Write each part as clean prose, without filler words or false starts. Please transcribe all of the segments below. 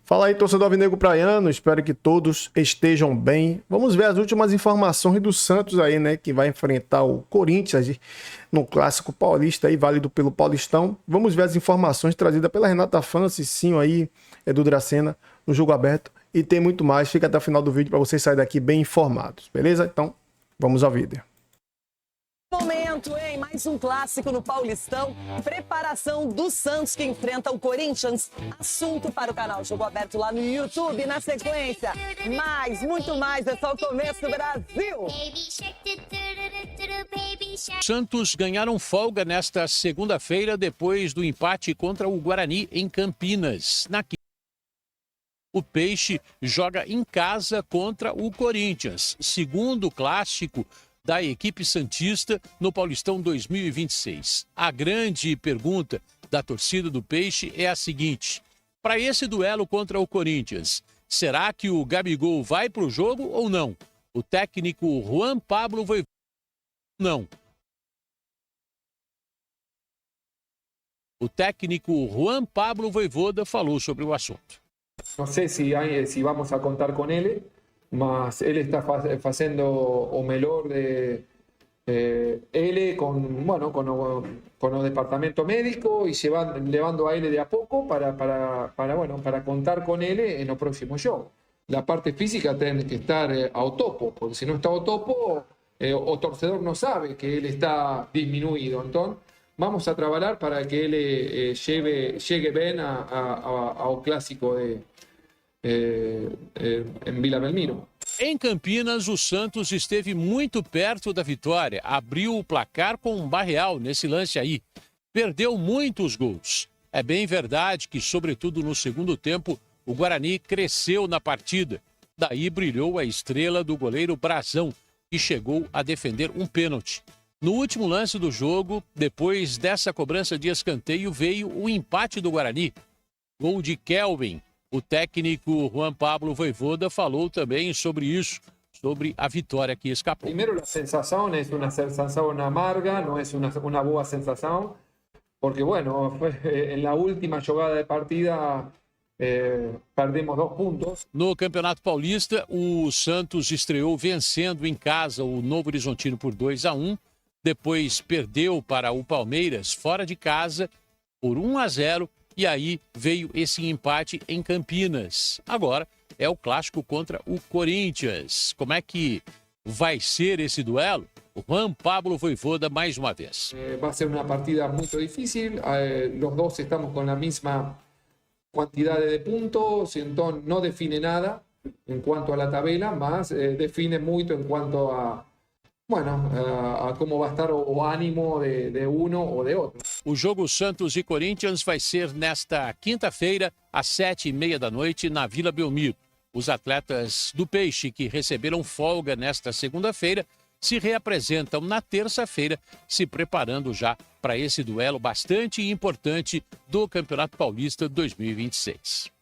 Fala aí, torcedor alvinegro praiano, espero que todos estejam bem. Vamos ver as últimas informações do Santos aí, né, que vai enfrentar o Corinthians no Clássico Paulista aí, válido pelo Paulistão. Vamos ver as informações trazidas pela Renata Fã, Cicinho aí, Edu Dracena, no Jogo Aberto. E tem muito mais, fica até o final do vídeo para vocês saírem daqui bem informados, beleza? Então, vamos ao vídeo. Momento, hein? Mais um clássico no Paulistão. Preparação do Santos que enfrenta o Corinthians. Assunto para o canal Jogo Aberto lá no YouTube. Na sequência, muito mais. É só o começo do Brasil. Santos ganharam folga nesta segunda-feira depois do empate contra o Guarani em Campinas. O Peixe joga em casa contra o Corinthians, segundo clássico da equipe santista no Paulistão 2026. A grande pergunta da torcida do Peixe é a seguinte: para esse duelo contra o Corinthians, será que o Gabigol vai para o jogo ou não? O técnico Juan Pablo Voivoda não. O técnico Juan Pablo Voivoda falou sobre o assunto. Não sei se vamos a contar com ele, mas ele está fazendo o melhor de ele con el departamento médico y llevando a él de a poco para contar con él en el próximo show. La parte física tiene que estar ao topo, porque si no está ao topo, o torcedor no sabe que él está disminuido. Entonces, vamos a trabajar para que él llegue bien ao clásico em Vila Belmiro. Em Campinas, o Santos esteve muito perto da vitória. Abriu o placar com um Barreal nesse lance aí. Perdeu muitos gols. É bem verdade que, sobretudo no segundo tempo, o Guarani cresceu na partida. Daí brilhou a estrela do goleiro Brazão, que chegou a defender um pênalti. No último lance do jogo, depois dessa cobrança de escanteio, veio o empate do Guarani. Gol de Kelvin. O técnico Juan Pablo Voivoda falou também sobre isso, sobre a vitória que escapou. Primeiro, a sensação é uma sensação amarga, não é uma boa sensação, porque, na última jogada de partida perdemos 2 pontos. No Campeonato Paulista, o Santos estreou vencendo em casa o Novo Horizontino por 2-1, depois perdeu para o Palmeiras fora de casa por 1-0. E aí veio esse empate em Campinas. Agora é o clássico contra o Corinthians. Como é que vai ser esse duelo? O Juan Pablo Voivoda mais uma vez. Vai ser uma partida muito difícil. Os dois estamos com a mesma quantidade de pontos, então não define nada em quanto à tabela, mas define muito em quanto a como vai estar o ânimo de um ou de outro. O jogo Santos e Corinthians vai ser nesta quinta-feira, às 7h30 da noite, na Vila Belmiro. Os atletas do Peixe, que receberam folga nesta segunda-feira, se reapresentam na terça-feira, se preparando já para esse duelo bastante importante do Campeonato Paulista 2026.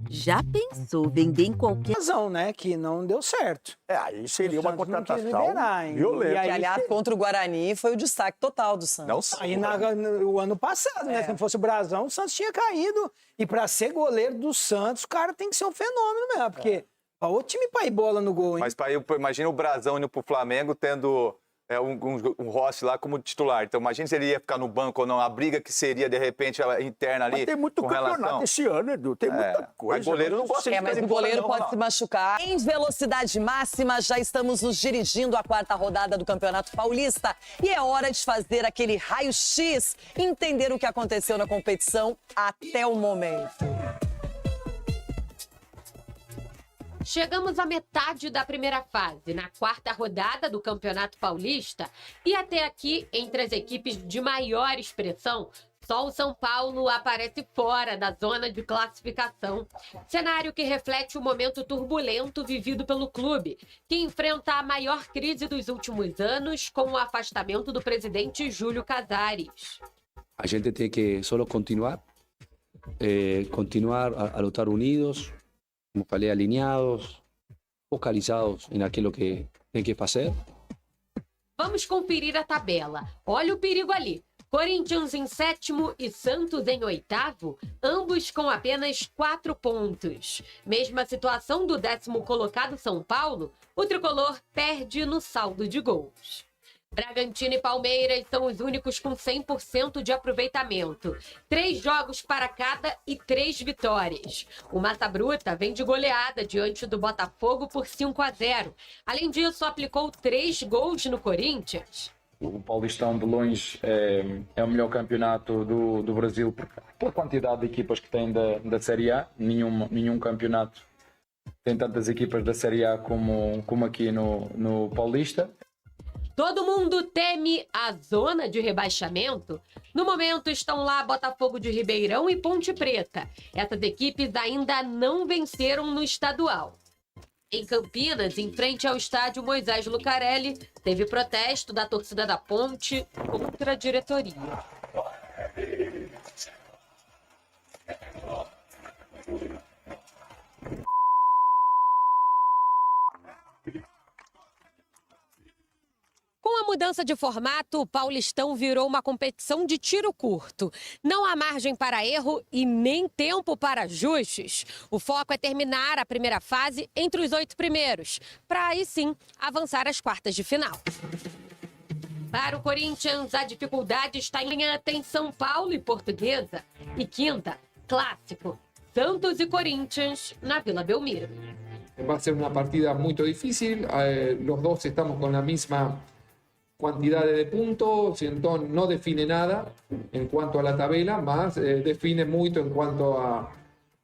Já pensou vender em qualquer... razão, né? Que não deu certo. Aí seria uma contratação violenta. E aliás, contra o Guarani foi o destaque total do Santos. Não, aí no ano passado, né? Se não fosse o Brazão, o Santos tinha caído. E para ser goleiro do Santos, o cara tem que ser um fenômeno mesmo. Porque o time para ir bola no gol, hein? Mas imagina o Brazão indo pro Flamengo tendo um Rossi lá como titular. Então imagina se ele ia ficar no banco ou não. A briga que seria, de repente, interna ali. Mas tem muito campeonato esse ano, Edu. Tem muita coisa. Mas goleiro não gosta de mas o goleiro pode se machucar. Em velocidade máxima, já estamos nos dirigindo à 4ª rodada do Campeonato Paulista. E é hora de fazer aquele raio-x, entender o que aconteceu na competição até o momento. Chegamos à metade da primeira fase, na 4ª rodada do Campeonato Paulista, e até aqui, entre as equipes de maior expressão, só o São Paulo aparece fora da zona de classificação. Cenário que reflete o momento turbulento vivido pelo clube, que enfrenta a maior crise dos últimos anos com o afastamento do presidente Júlio Casares. A gente tem que só continuar a lutar unidos, como falei, alinhados, focalizados em aquilo que tem que fazer. Vamos conferir a tabela. Olha o perigo ali. Corinthians em 7º e Santos em 8º, ambos com apenas 4 pontos. Mesma situação do 10º colocado São Paulo, o tricolor perde no saldo de gols. Bragantino e Palmeiras são os únicos com 100% de aproveitamento. 3 jogos para cada e 3 vitórias. O Massa Bruta vem de goleada diante do Botafogo por 5-0. Além disso, aplicou 3 gols no Corinthians. O Paulistão, de longe, é o melhor campeonato do Brasil pela quantidade de equipas que tem da Série A. Nenhum campeonato tem tantas equipas da Série A como aqui no Paulista. Todo mundo teme a zona de rebaixamento? No momento estão lá Botafogo de Ribeirão e Ponte Preta. Essas equipes ainda não venceram no estadual. Em Campinas, em frente ao estádio Moisés Lucarelli, teve protesto da torcida da Ponte contra a diretoria. Com a mudança de formato, o Paulistão virou uma competição de tiro curto. Não há margem para erro e nem tempo para ajustes. O foco é terminar a primeira fase entre os 8 primeiros, para aí sim avançar às quartas de final. Para o Corinthians, a dificuldade está em São Paulo e Portuguesa. E quinta, clássico, Santos e Corinthians na Vila Belmiro. Va a ser una partida muy difícil. Los dos estamos con la misma cantidad de puntos, entonces no define nada en cuanto a la tabela, más define mucho en cuanto a,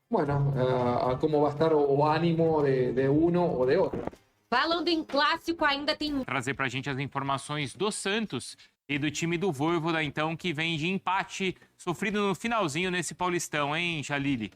a cómo va a estar o ánimo de uno o de otro. Falando em clássico, ainda tem... Trazer pra gente as informações do Santos e do time do Vojvoda, então, que vem de empate sofrido no finalzinho nesse Paulistão, hein, Jalili?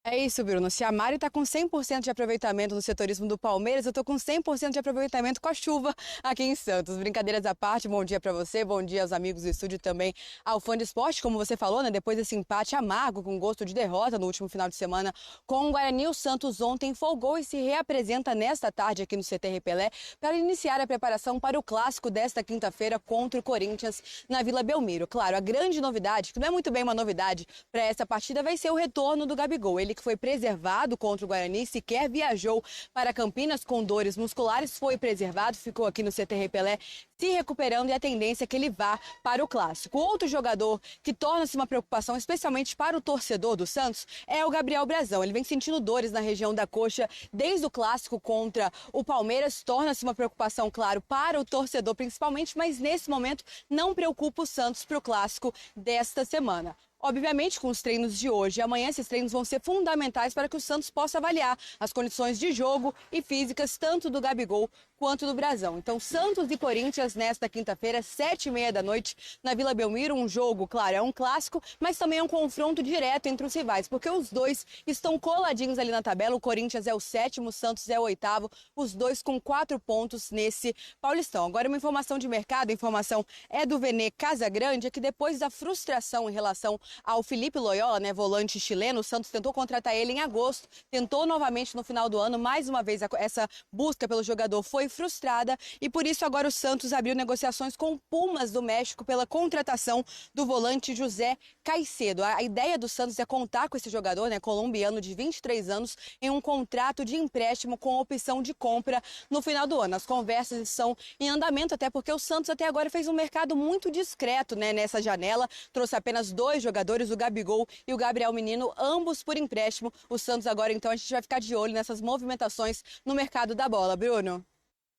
É isso, Bruno. Se a Mari está com 100% de aproveitamento no setorismo do Palmeiras, eu estou com 100% de aproveitamento com a chuva aqui em Santos. Brincadeiras à parte, bom dia para você, bom dia aos amigos do estúdio também, ao fã de esporte, como você falou, né? Depois desse empate amargo, com gosto de derrota no último final de semana com o Guarani, o Santos ontem folgou e se reapresenta nesta tarde aqui no CT Pelé para iniciar a preparação para o clássico desta quinta-feira contra o Corinthians na Vila Belmiro. Claro, a grande novidade, que não é muito bem uma novidade para essa partida, vai ser o retorno do Gabigol. Ele que foi preservado contra o Guarani, sequer viajou para Campinas com dores musculares, foi preservado, ficou aqui no CT Pelé se recuperando e a tendência é que ele vá para o clássico. Outro jogador que torna-se uma preocupação, especialmente para o torcedor do Santos, é o Gabriel Brazão. Ele vem sentindo dores na região da coxa desde o clássico contra o Palmeiras, torna-se uma preocupação, claro, para o torcedor principalmente, mas nesse momento não preocupa o Santos para o clássico desta semana. Obviamente, com os treinos de hoje e amanhã, esses treinos vão ser fundamentais para que o Santos possa avaliar as condições de jogo e físicas tanto do Gabigol quanto do Brazão. Então, Santos e Corinthians nesta quinta-feira, 7h30 da noite, na Vila Belmiro. Um jogo, claro, é um clássico, mas também é um confronto direto entre os rivais, porque os dois estão coladinhos ali na tabela. O Corinthians é o 7º, o Santos é o 8º, os dois com 4 pontos nesse Paulistão. Agora, uma informação de mercado, a informação é do Vene Casagrande, é que depois da frustração em relação ao Felipe Loyola, né, volante chileno, o Santos tentou contratar ele em agosto, tentou novamente no final do ano, mais uma vez essa busca pelo jogador foi frustrada e por isso agora o Santos abriu negociações com o Pumas do México pela contratação do volante José Caicedo. A ideia do Santos é contar com esse jogador, né, colombiano de 23 anos, em um contrato de empréstimo com opção de compra no final do ano. As conversas estão em andamento, até porque o Santos até agora fez um mercado muito discreto, né, nessa janela, trouxe apenas 2 jogadores, o Gabigol e o Gabriel Menino, ambos por empréstimo. O Santos agora, então, a gente vai ficar de olho nessas movimentações no mercado da bola. Bruno?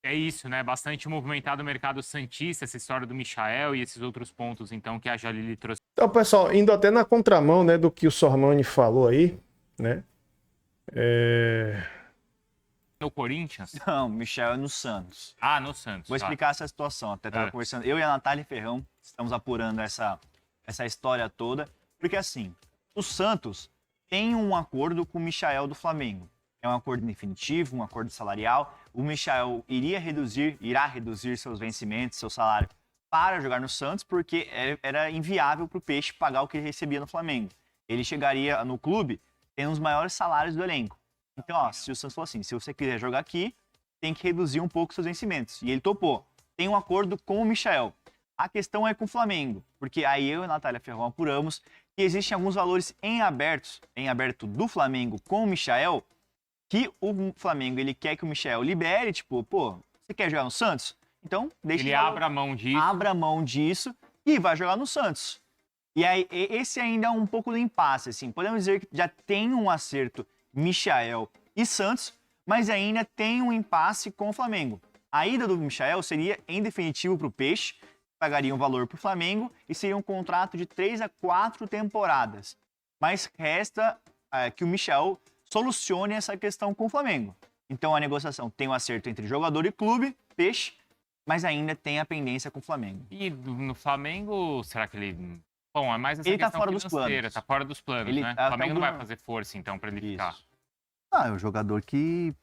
É isso, né? Bastante movimentado o mercado santista, essa história do Michael e esses outros pontos, então, que a Jalili trouxe. Então, pessoal, indo até na contramão, né, do que o Sormani falou aí, né? No Corinthians? Não, Michel é no Santos. Ah, no Santos. Vou explicar essa situação. Até estava conversando, eu e a Natália Ferrão estamos apurando essa história toda, porque assim, o Santos tem um acordo com o Michael do Flamengo. É um acordo definitivo, um acordo salarial. O Michael irá reduzir seus vencimentos, seu salário, para jogar no Santos, porque era inviável para o Peixe pagar o que ele recebia no Flamengo. Ele chegaria no clube tendo os maiores salários do elenco. Então, se o Santos falou assim, se você quiser jogar aqui, tem que reduzir um pouco seus vencimentos. E ele topou. tem um acordo com o Michael. A questão é com o Flamengo, porque aí eu e a Natália Ferrão apuramos que existem alguns valores em aberto do Flamengo com o Michael, que o Flamengo ele quer que o Michael libere, tipo, pô, você quer jogar no Santos? Então, deixa ele abra mão disso e vai jogar no Santos. E aí, esse ainda é um pouco do impasse, assim. Podemos dizer que já tem um acerto Michael e Santos, mas ainda tem um impasse com o Flamengo. A ida do Michael seria, em definitivo, para o Peixe, pagaria um valor para o Flamengo e seria um contrato de 3 a 4 temporadas. Mas resta que o Michael solucione essa questão com o Flamengo. Então, a negociação tem um acerto entre jogador e clube, Peixe, mas ainda tem a pendência com o Flamengo. E no Flamengo, será que ele... Bom, é mais essa ele questão tá fora dos planos. Tá fora dos planos, né? O Flamengo não vai fazer força, então, para ele ficar. É um jogador que,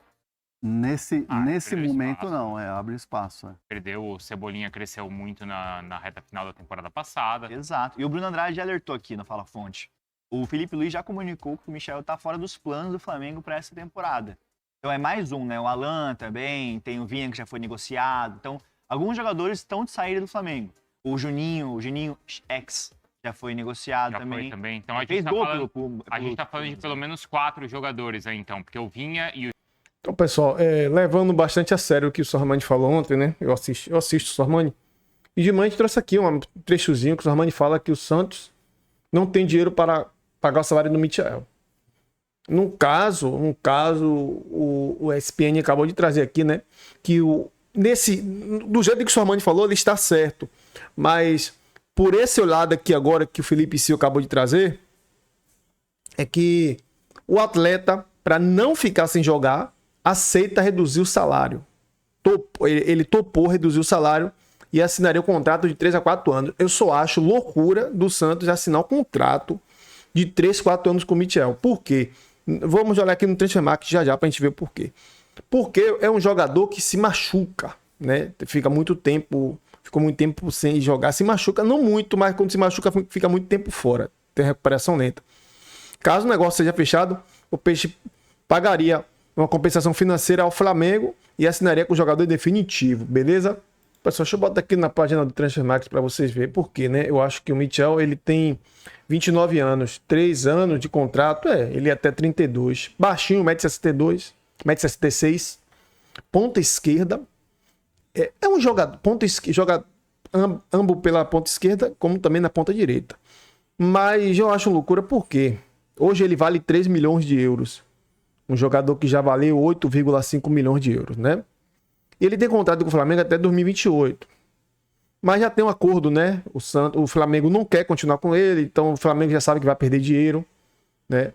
nesse momento, espaço. Não. Abre espaço. Perdeu, o Cebolinha cresceu muito na reta final da temporada passada. Exato. E o Bruno Andrade já alertou aqui no Fala Fonte. O Felipe Luiz já comunicou que o Michael tá fora dos planos do Flamengo para essa temporada. Então é mais um, né? O Alan também, tem o Vinha que já foi negociado. Então, alguns jogadores estão de saída do Flamengo. O Juninho X já foi negociado também. Foi também. Então a gente tá falando de pelo menos 4 jogadores aí, então, porque o Vinha e o... Então, pessoal, levando bastante a sério o que o Sormani falou ontem, né? Eu assisto o Sormani. E de manhã a gente trouxe aqui um trechozinho que o Sormani fala que o Santos não tem dinheiro para pagar o salário do Michael. No caso, o ESPN acabou de trazer aqui, né? Que do jeito que o Sormani falou, ele está certo. Mas por esse lado aqui agora que o Felipe Sil acabou de trazer, é que o atleta, para não ficar sem jogar, aceita reduzir o salário. Ele topou reduzir o salário e assinaria um contrato de 3 a 4 anos. Eu só acho loucura do Santos assinar um contrato de 3, 4 anos com o Michael. Por quê? Vamos olhar aqui no Transfermarkt já pra gente ver o porquê. Porque é um jogador que se machuca, né? Ficou muito tempo sem jogar, se machuca, não muito, mas quando se machuca fica muito tempo fora, tem recuperação lenta. Caso o negócio seja fechado, o Peixe pagaria uma compensação financeira ao Flamengo e assinaria com o jogador definitivo, beleza? Pessoal, deixa eu botar aqui na página do Transfermarkt para vocês verem por quê, né? Eu acho que o Michael, ele tem 29 anos, 3 anos de contrato, ele é até 32, baixinho, 1,62 m, 1,66 m, ponta esquerda, é um jogador, joga ambos pela ponta esquerda, como também na ponta direita. Mas eu acho loucura porque hoje ele vale 3 milhões de euros. Um jogador que já valeu 8,5 milhões de euros, né? E ele tem contrato com o Flamengo até 2028. Mas já tem um acordo, né? O Flamengo não quer continuar com ele, então o Flamengo já sabe que vai perder dinheiro, né?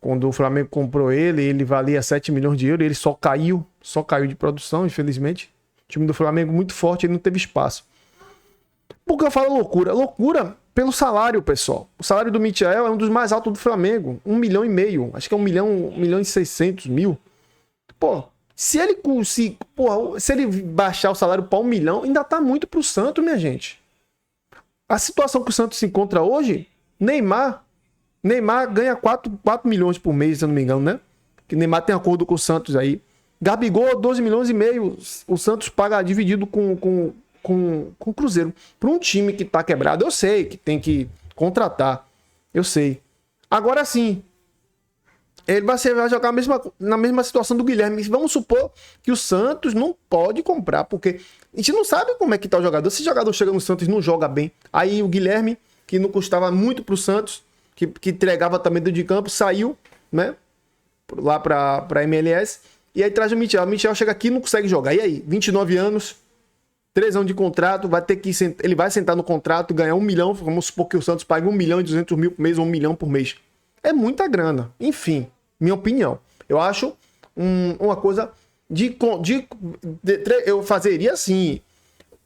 Quando o Flamengo comprou ele valia 7 milhões de euros, ele só caiu de produção, infelizmente. O time do Flamengo muito forte, ele não teve espaço. Por que eu falo loucura? Loucura pelo salário, pessoal. O salário do Michael é um dos mais altos do Flamengo. 1,5 milhão. Acho que é 1 milhão e 600 mil. Pô, se ele baixar o salário para 1 milhão, ainda tá muito pro Santos, minha gente. A situação que o Santos se encontra hoje, Neymar ganha 4 milhões por mês, se eu não me engano, né? Que Neymar tem acordo com o Santos aí. Gabigol, 12 milhões e meio. O Santos paga dividido com o Cruzeiro. Para um time que tá quebrado, eu sei que tem que contratar. Eu sei. Agora sim, ele vai jogar na mesma situação do Guilherme. Vamos supor que o Santos não pode comprar, porque a gente não sabe como é que tá o jogador. Se o jogador chega no Santos e não joga bem, aí o Guilherme, que não custava muito pro Santos, que entregava também dentro de campo, saiu, né? Lá pra MLS. E aí traz o Michael. O Michael chega aqui e não consegue jogar. E aí? 29 anos, 3 anos de contrato, ele vai sentar no contrato, ganhar 1 milhão. Vamos supor que o Santos pague 1 milhão e 200 mil por mês ou 1 milhão por mês. É muita grana. Enfim, minha opinião. Eu acho uma coisa eu fazeria assim,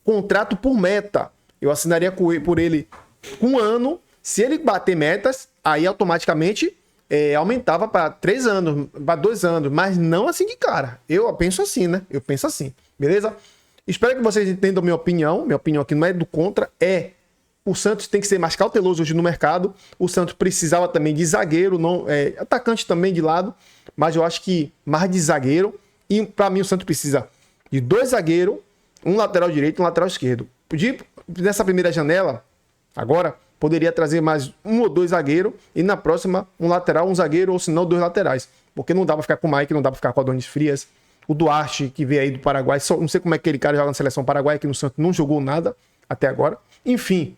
contrato por meta. Eu assinaria por ele 1 ano. Se ele bater metas, aí automaticamente aumentava para 3 anos, para 2 anos, mas não assim de cara. Eu penso assim, né? Eu penso assim, beleza? Espero que vocês entendam minha opinião. Minha opinião aqui não é do contra, o Santos tem que ser mais cauteloso hoje no mercado. O Santos precisava também de zagueiro, não atacante também de lado, mas eu acho que mais de zagueiro. E para mim o Santos precisa de 2 zagueiros um lateral direito e um lateral esquerdo. Nessa primeira janela, agora, poderia trazer mais um ou dois zagueiros e na próxima um lateral, um zagueiro ou se não 2 laterais. Porque não dá pra ficar com o Mike, não dá pra ficar com o Adonis Frias. O Duarte, que veio aí do Paraguai, não sei como é que aquele cara joga na seleção paraguaia, que no Santos não jogou nada até agora. Enfim,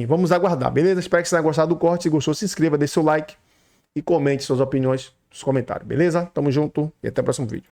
vamos aguardar, beleza? Espero que você tenha gostado do corte. Se gostou, se inscreva, deixe seu like e comente suas opiniões nos comentários, beleza? Tamo junto e até o próximo vídeo.